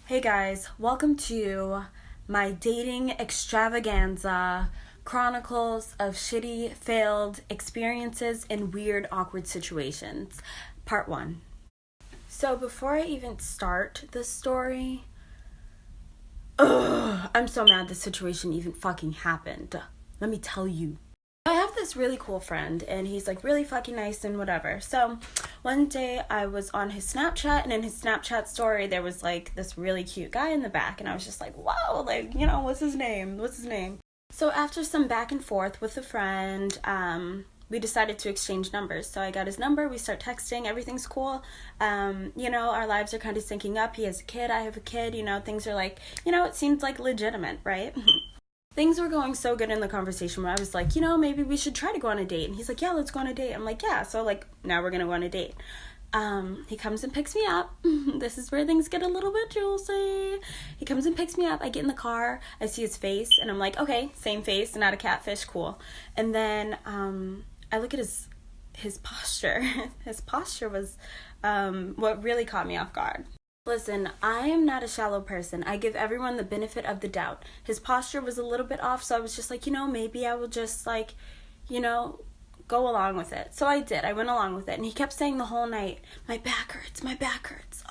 Hey guys, welcome to my dating extravaganza, chronicles of shitty, failed experiences in weird, awkward situations, part 1. So before I even start this story, I'm so mad this situation even fucking happened. Let me tell you. I have this really cool friend, and he's like really fucking nice and whatever. So one day I was on his Snapchat, and in his Snapchat story there was like this really cute guy in the back, and I was just like, wow, like, you know, what's his name? So after some back and forth with a friend, we decided to exchange numbers. So I got his number, we start texting, everything's cool. Our lives are kind of syncing up. He has a kid, I have a kid, things are like, it seems like legitimate, right? Things were going so good in the conversation where I was like, maybe we should try to go on a date. And he's like, yeah, let's go on a date. I'm like, yeah. So like, now we're going to go on a date. He comes and picks me up. This is where things get a little bit juicy. He comes and picks me up. I get in the car. I see his face and I'm like, okay, same face, not a catfish, cool. And then I look at his posture. His posture was what really caught me off guard. Listen, I am not a shallow person. I give everyone the benefit of the doubt. His posture was a little bit off, so I was just like, maybe I will just go along with it. So I did. I went along with it. And he kept saying the whole night, my back hurts.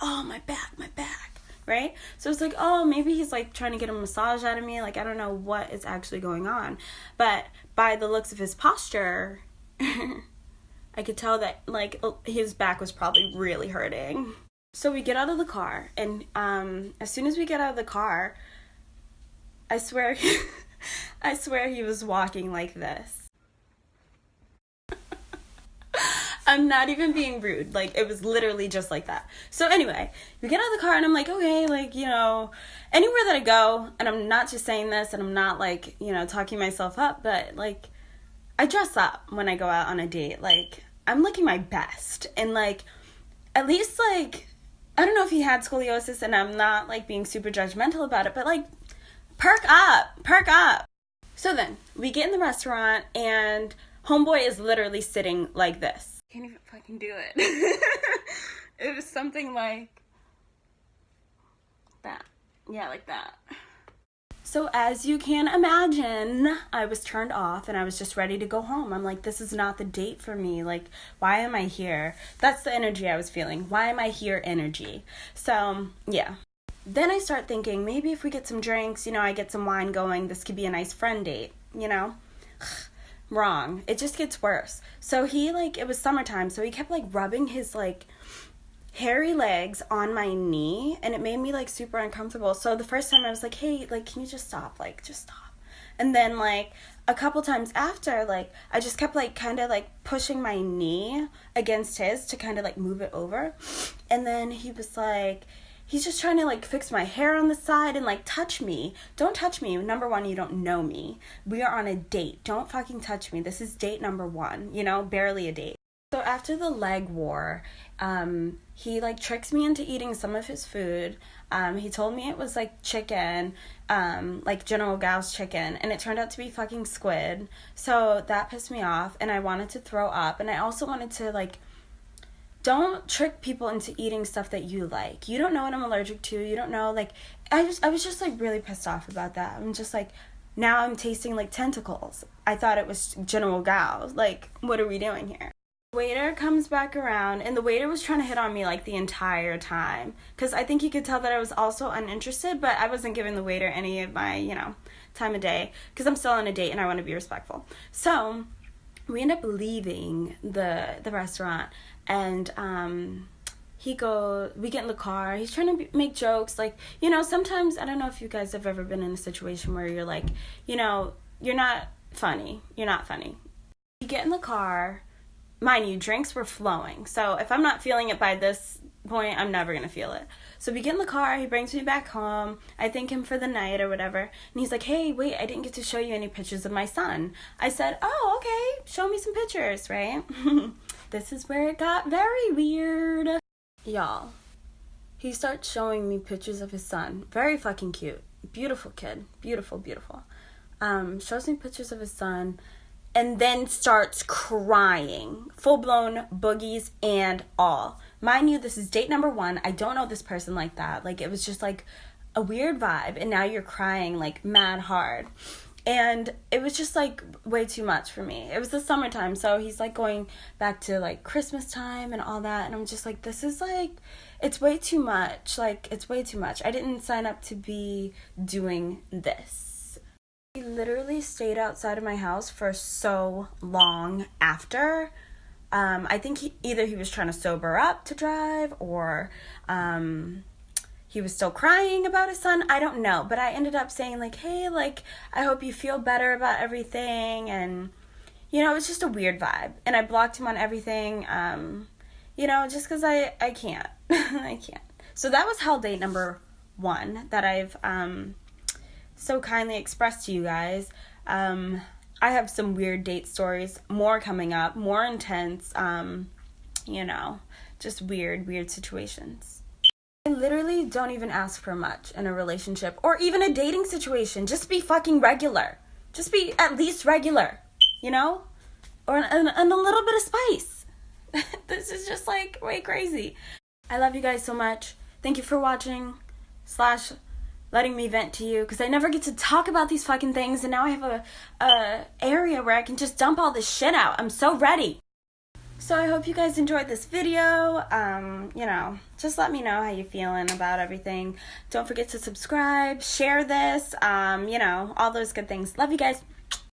Oh, my back. Right? So it's like, oh, maybe he's like trying to get a massage out of me. Like, I don't know what is actually going on. But by the looks of his posture, I could tell that like his back was probably really hurting. So we get out of the car, and as soon as we get out of the car, I swear he was walking like this. I'm not even being rude. Like, it was literally just like that. So anyway, we get out of the car, and I'm like, okay, like, anywhere that I go, and I'm not just saying this, and I'm not, like, talking myself up, but, like, I dress up when I go out on a date. Like, I'm looking my best, and, like, at least, like, I don't know if he had scoliosis, and I'm not, like, being super judgmental about it, but, like, perk up. So then, we get in the restaurant, and homeboy is literally sitting like this. Can't even fucking do it. It was something like that. Yeah, like that. So as you can imagine, I was turned off and I was just ready to go home. I'm like, this is not the date for me. Like, why am I here? That's the energy I was feeling. Why am I here energy? So, yeah. Then I start thinking, maybe if we get some drinks, I get some wine going, this could be a nice friend date, Wrong. It just gets worse. So he, it was summertime, so he kept, rubbing his, hairy legs on my knee, and it made me super uncomfortable. So the first time I was like, hey, can you just stop? Just stop. And then a couple times after, I just kept kind of pushing my knee against his to kind of move it over. And then he was he's just trying to fix my hair on the side and touch me. Don't touch me. Number one, you don't know me. We are on a date. Don't fucking touch me. This is date number 1, barely a date. So after the leg war, he tricks me into eating some of his food. He told me it was chicken, General Gao's chicken, and it turned out to be fucking squid. So that pissed me off, and I wanted to throw up, and I also wanted to don't trick people into eating stuff that you like. You don't know what I'm allergic to. You don't know, I was just really pissed off about that. I'm just now I'm tasting tentacles. I thought it was General Gao. What are we doing here? Waiter comes back around, and the waiter was trying to hit on me the entire time, because I think he could tell that I was also uninterested, but I wasn't giving the waiter any of my time of day, because I'm still on a date and I want to be respectful. So we end up leaving the restaurant, and we get in the car. He's trying to make jokes, sometimes, I don't know if you guys have ever been in a situation where you're you're not funny. You get in the car. Mind you, drinks were flowing. So if I'm not feeling it by this point, I'm never going to feel it. So we get in the car. He brings me back home. I thank him for the night or whatever. And he's like, hey, wait, I didn't get to show you any pictures of my son. I said, oh, okay. Show me some pictures, right? This is where it got very weird. Y'all, he starts showing me pictures of his son. Very fucking cute. Beautiful kid. Beautiful. Shows me pictures of his son. And then starts crying. Full-blown boogies and all. mind you, this is date number 1. I don't know this person like that. Like, it was just like a weird vibe, and now you're crying like mad hard. And it was just like way too much for me. It was the summertime, so he's like going back to like Christmas time and all that, and I'm just like, this is like, it's way too much. Like, it's way too much. I didn't sign up to be doing this. He literally stayed outside of my house for so long after. I think he was trying to sober up to drive, or he was still crying about his son. I don't know. But I ended up saying, like, hey, like, I hope you feel better about everything. And, you know, it was just a weird vibe. And I blocked him on everything, you know, just because I can't. I can't. So that was hell date number 1 that I've so kindly expressed to you guys. I have some weird date stories, more coming up, more intense, you know, just weird situations. I literally don't even ask for much in a relationship or even a dating situation. Just be fucking regular. Just be at least regular, you know? Or and a little bit of spice. This is just like way crazy. I love you guys so much. Thank you for watching / letting me vent to you, because I never get to talk about these fucking things, and now I have a area where I can just dump all this shit out. I'm so ready. So I hope you guys enjoyed this video. You know, just let me know how you're feeling about everything. Don't forget to subscribe, share this, you know, all those good things. Love you guys.